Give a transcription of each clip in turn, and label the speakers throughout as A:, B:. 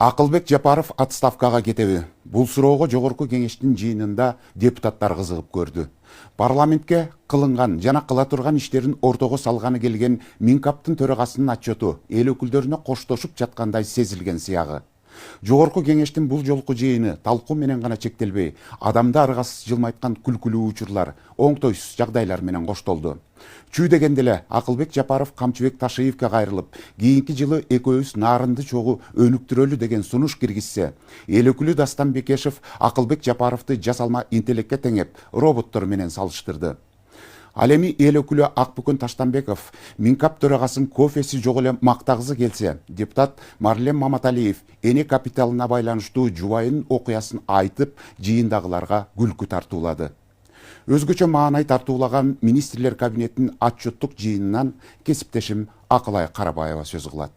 A: Акылбек Жапаров отставкага кетеби? Бул суроого жогорку кеңештин жыйынында депутаттар кызыгып көрдү. Парламентке кылынган жана кыла турган иштерин ортого салганы келген Минкаптын төрагасынын отчету эл өкүлдөрүнө коштошуп жаткандай сезилген сыягы. Жогорку кеңештин бул жолку жыйыны талкуу менен гана чектелбей, адамды аргасыз жылмайткан күлкүлүү учурлар, оңтойсуз жагдайлар менен коштолду. Чүй дегенде эле Акылбек Жапаров Камчыбек Ташиевке кайрылып, кийинки жылы экөөбүз нарынды чогуу өнүктүрөлү деген сунуш киргизсе, эл өкүлү Дастан Бекешев Акылбек Жапаровду жасалма интеллектке теңеп, роботтор менен салыштырды. Ал эми эл өкүлү Акбүкөн Таштанбеков Минкап төрагасын кофеси жок эле мактагысы келсе, депутат Марлен Маматалиев эне капиталына байланыштуу жубайынын окуясын айтып, жыйындагыларга күлкү тартуулады. Өзгөчө маанай тартуулаган министрлер кабинетинин отчеттук жыйынынан кесиптешим Акылай Карабаева сөз кылат.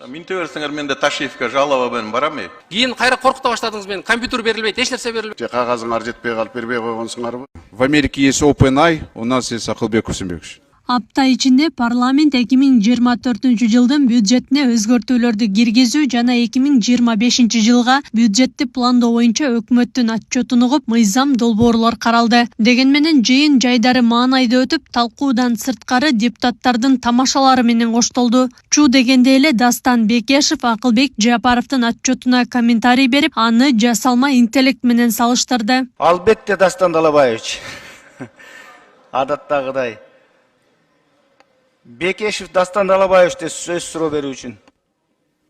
B: Минте берсеңер, мен де Ташиевке жалоба менен барам.
C: Кийин кайра коркута баштадыңыз, мен компьютер берилбейт, эч нерсе берилбейт.
D: Кагазыңар жетпей калып бербей койгонсуңарбы?
E: В Америке есть OpenAI, у нас есть Акылбек Кусумбекович.
F: Апта ичинде парламент 2024-жылдын бюджетине өзгөртүүлөрдү киргизүү жана 2025 жылга бюджетти пландоо боюнча өкмөттүн отчетун угуп, мыйзам долбоорлор каралды. Деген менен жыйын жайдары маанайда өтүп, талкуудан сырткары депутаттардын тамашалары менен коштолду. Чуу дегенде эле Дастан Бекешев Акылбек Жапаровдун отчетуна комментарий берип, аны жасалма интеллект менен салыштырды.
G: Албетте Дастан Далабаевич. Адаттагыдай. Бекешев Дастан Далабаевичте сөз суроо берүү үчүн.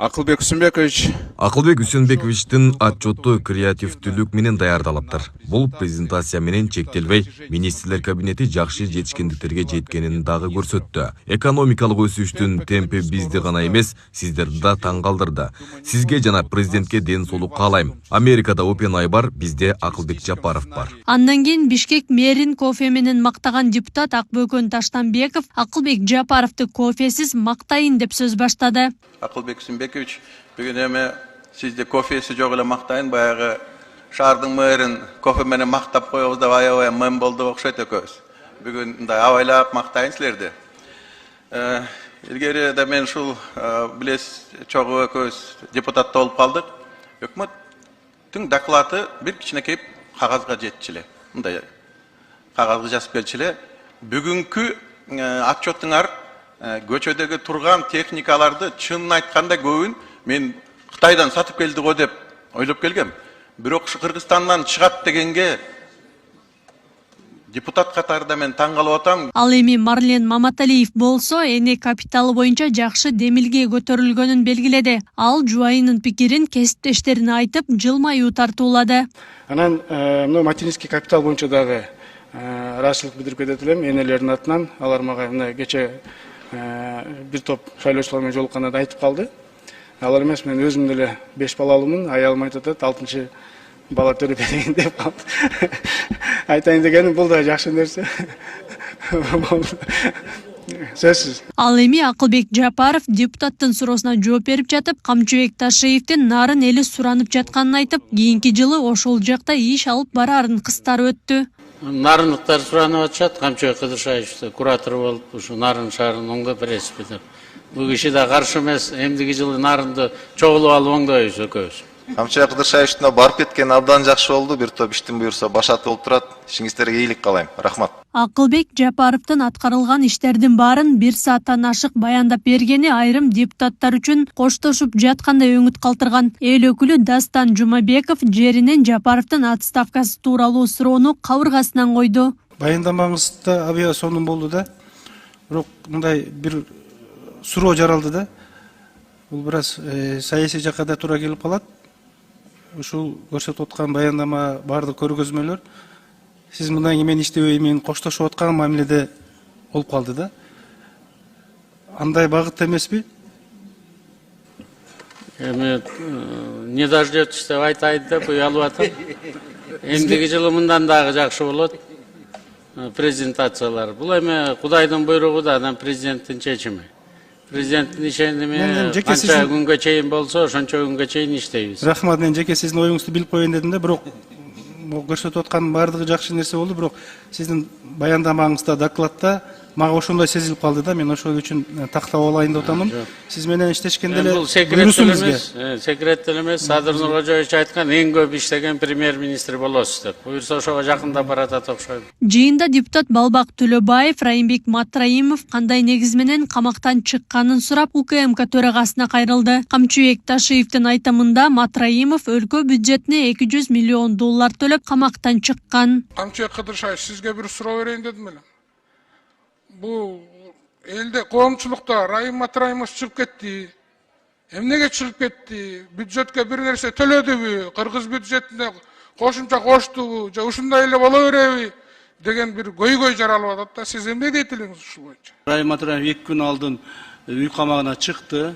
E: Акылбек Кусумбекович.
H: Акылбек Кусумбековичтин отчету креативдүүлүк менен даярдалыптыр. Бул презентация менен чектелбей, министрлер кабинети жакшы жетишкендиктерге жеткенин дагы көрсөттү. Экономикалык өсүштүн темпи бизди гана эмес, сиздерди да таң калтырды. Сизге жана президентке ден соолук каалайм. Америкада OpenAI бар, бизде Акылбек Жапаров бар.
F: Андан кийин Бишкек мэрин кофе менен мактаган депутат Акбөкөн Таштанбеков Акылбек Жапаровду кофесиз мактайын деп сөз баштады.
B: Акылбек Кусумбекович, бүгүн эми сизди кофеси жок эле мактайын, баягы шаардын мэрин кофе менен мактап коебуз деп аябай мем болду окшойт экөөбүз. Бүгүн мындай абайлап мактайын силерди. Илгери да мен ушул билесиз, чогуу экөөбүз депутат болуп калдык. Өкмөттүн доклады бир кичинекей кагазга жетчиле. Мындай кагазга жазып келчиле. Бүгүнкү отчетуңар көчөдөгү турган техникаларды чынын айтканда көбүн мен Кытайдан сатып келди го деп ойлоп келгем. Бирок Кыргызстандан чыгат дегенге депутат катарында мен таң калып атам.
F: Ал эми Марлен Маматалиев болсо эне капиталы боюнча жакшы демилге көтөрүлгөнүн белгиледи. Ал жубайынын пикирин кесиптештерине айтып, жылмаюу тартуулады.
D: Анан мына материнский капитал боюнча дагы ыраазычылык билдирип кетет элем энелердин атынан. Алар мага мына кече бир топ шайлоочулар менен жолукканда айтып калды. Алар эмес, мен өзүм деле 5 балалуумун, аялым айтып атат, 6-чы бала төрөп берейин деп калды. Айтайын дегеним бул да жакшы нерсе. Сөзсүз.
F: Ал эми Акылбек Жапаров депутаттын суроосуна жооп берип жатып, Камчыбек Ташиевдин нарын эли суранып жатканын айтып, кийинки жылы ошол жакта иш алып барарын кыстары өттү.
I: Нарындыктар суранып атышат, Камчыбек Кыдыршаевич куратор болуп, ушу нарын шаарын оңдоп бересизби деп. Бул киши да каршы эмес, эмдиги жылы нарынды чогулуп алып оңдойбуз экөөбүз.
J: Камчыбек Кыдыршаевичтин барып кеткен абдан жакшы болду. Бир топ иштин буюрса башат болуп турат. Ишиңиздерге ийгилик каалайм. Рахмат.
F: Акылбек Жапаровдун аткарылган иштердин баарын 1 сааттан ашык баяндап бергени айрым депутаттар үчүн коштошуп жаткандай өңүт калтырган. Эл өкүлү Дастан Жумабеков жеринен Жапаровдун отставкасы тууралуу суроону кабыргасынан койду.
D: Баяндамаңыз да авиасонун болду да. Бирок мындай бир суроо жаралды да. Бул бираз саясий жакка да туура келип калат. Ушул көрсөтүп аткан баяндама бардык көргөзмөлөр сиз мындан кийин иштебей менен коштошуп аткан мамиледе болуп калды да. Андай багытта эмеспи?
I: Эми не дождётесь деп айтайын деп уялып атам. Эмдиги жылы мындан дагы жакшы болот. Презентациялар. Бул эми Кудайдын буйругу да, анан президенттин чечими. Президенттин ишеними канча күнгө чейин болсо, ошончо күнгө чейин иштейбиз.
D: Рахмат, мен жеке сиздин оюңузду билип коеюн дедим да, бирок көрсөтүп аткан бардыгы жакшы нерсе болду, бирок сиздин баяндамаңызда, докладта мага ошондой сезилип калды да, мен ошол үчүн тактап алайын деп атамын. Сиз менен иштешкенде эле
I: Бул секрет эле эмес, Садыр Нуркожоевич айткан эң көп иштеген премьер-министр болосуз деп. Буюрса ошого жакындап баратат окшойт.
F: Жыйында депутат Балбак Төлөбаев Райымбек Матраимов кандай негиз менен камактан чыкканын сурап УКМК төрагасына кайрылды. Камчыбек Ташиевдин айтымында Матраимов өлкө бюджетине 200 миллион доллар төлөп камактан чыккан.
K: Камчыбек Кыдыршаев, сизге бир суроо берейин дедим эле. Бул элде коомчулукта Райым Матраимов чыгып кетти. Эмнеге чыгып кетти? Бюджетке бир нерсе төлөдүбү? Кыргыз бюджетине кошумча коштубу? Же ушундай эле боло береби? Деген бир көйгөй жаралып атат да. Сиз эмне дейт элеңиз ушул боюнча?
D: Райым Матраимов 2 күн алдын үй камагына чыкты.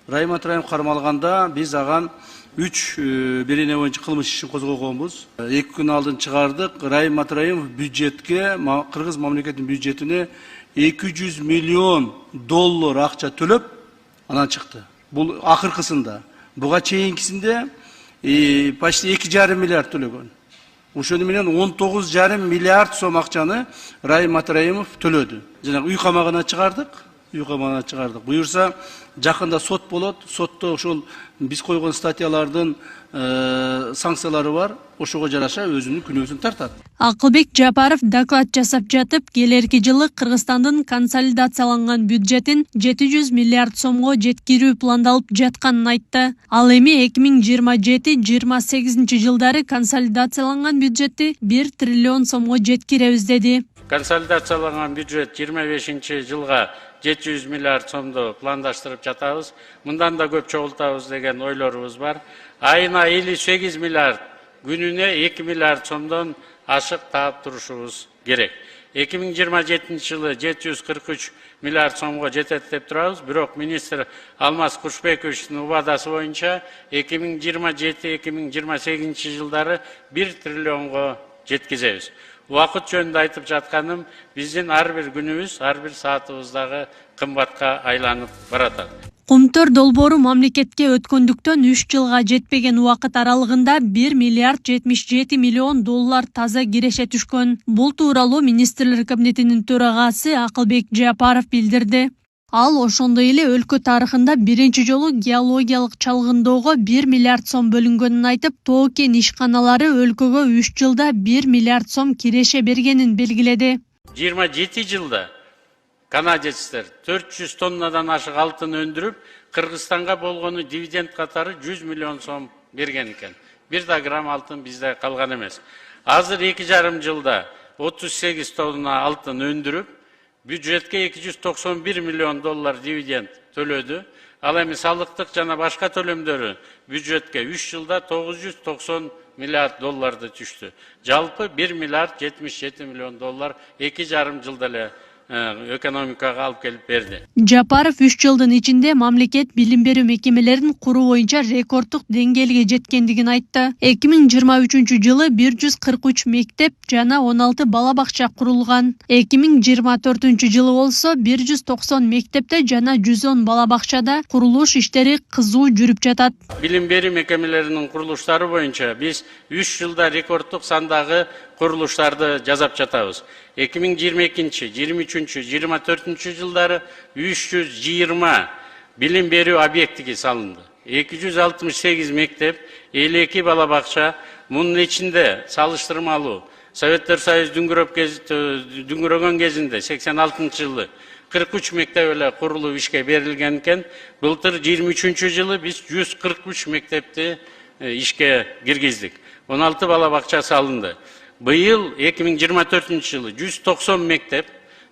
D: Райым Матраимов кармалганда биз аган 3 берене боюнча кылмыш ишин козгогонбуз. 2 күн алдын чыгардык. Райым Матраимов бюджетке, Кыргыз мамлекетинин бюджетине 200 миллион доллар акча төлөп анан чыкты. Бул акыркысында. Буга чейинкисинде почти 2,5 миллиард төлөгөн. Ошону менен 19,5 миллиард сом акчаны Райым Матраимов төлөдү. Жана үй камагына чыгардык. Буюрса жакында сот болот. Сотто ошол биз койгон статьялардын санкциялары бар. Ошого жараша өзүнүн күнөөсүн тартат.
F: Акылбек Жапаров доклад жасап жатып, келерки жылы Кыргызстандын консолидацияланган бюджетин 700 миллиард сомго жеткирүү пландалып жатканын айтты. Ал эми 2027-28 жылдары консолидацияланган бюджетти 1 триллион сомго жеткиребиз деди.
I: Консолидацияланган бюджет 25 жылга 700 миллиард сомду пландаштырып жатабыз. Мындан да көп чогултабыз деген ойлорубуз бар. Айына 58 миллиард, күнүнө 2 миллиард сомдон ашык таап турушубуз керек. 2027 жылы 743 миллиард сомго жетет деп турабыз. Бирок министр Алмаз Кушбековичтин убадасы боюнча 2027-2028 жылдары 1 триллионго жеткизебиз. Убакыт жөнүндө айтып жатканым, биздин ар бир күнүбүз, ар бир саатыбыздагы кымбатка айланып баратат.
F: Кумтөр долбоору мамлекетке өткөндүктөн 3 жылга жетпеген убакыт аралыгында 1 миллиард 77 миллион доллар таза киреше түшкөн. Бул тууралуу министрлер кабинетинин төрагасы Акылбек Жапаров билдирди. Ал ошондой эле өлкө тарыхында биринчи жолу геологиялык чалгындоого 1 миллиард сом бөлүнгөнүн айтып, Тоо-кен ишканалары өлкөгө 3 жылда 1 миллиард сом киреше бергенин белгиледи.
I: 27 жылда канадецтер 400 тоннадан ашык алтын өндүрүп, Кыргызстанга болгону дивиденд катары 100 миллион сом берген экен. Бир да грамм алтын бизде калган эмес. Азыр 2,5 жылда 38 тонна алтын өндүрүп, бюджетке 291 миллион доллар дивиденд төлөдү. Ал эми салыктык жана башка төлөмдөрү бюджетке 3 жылда 990 миллиард долларды түштү. Жалпы 1 миллиард 77 миллион доллар 2,5 жылда эле экономикага алып келип берди.
F: Жапаров 3 жылдын ичинде мамлекет билим берүү мекемелерин куруу боюнча рекорддук деңгээлге жеткендигин айтты. 2023 жылы 143 мектеп жана 16 бала бакча курулган. 2024 жылы болсо 190 мектепте жана 110 бала бакчада курулуш иштери кызуу жүрүп жатат.
I: Билим берүү мекемелеринин курулуштары боюнча биз 3 жылда рекорддук сандагы курулуштарды жасап жатабыз. 2022, 23, 24 жылдары 320 билим берүү объекти салынды. 268 мектеп, 52 бала бакча, мунун ичинде салыштырмалуу Советтер Союзу дүңгүрөгөн кезинде 86 жылы 43 мектеп эле курулуп ишке берилген экен. Былтыр 23 жылы биз 143 мектепти ишке киргиздик. 16 бала бакча салынды. Быйыл 2024 жылы 190 мектеп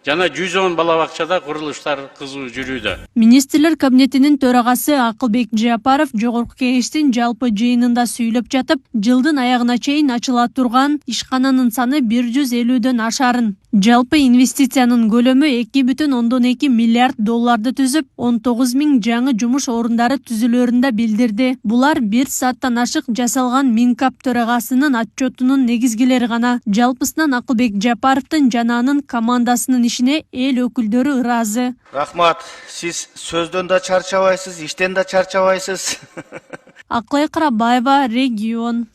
I: жана 110 бала бакчада курулуштар кызуу жүрүүдө.
F: Министрлер кабинетинин төрагасы Акылбек Жапаров жогорку кеңештин жалпы жыйынында сүйлөп жатып, жылдын аягына чейин ачыла турган ишкананын саны 150дөн ашарын. Жалпы инвестициянын көлөмү 2,2 миллиард долларды түзүп, 19 000 жаңы жумуш орундары түзүлөрүндө билдирди. Булар 1 сааттан ашык жасалган Минкап төрагасынын отчетунун негизгилери гана. Жалпысынан Акылбек Жапаровдун жана анын командасынын ишине эл өкүлдөрү ыраазы.
G: Рахмат, сиз сөздөн да чарчабайсыз, иштен да чарчабайсыз.
F: Аклай Карабаева, Регион.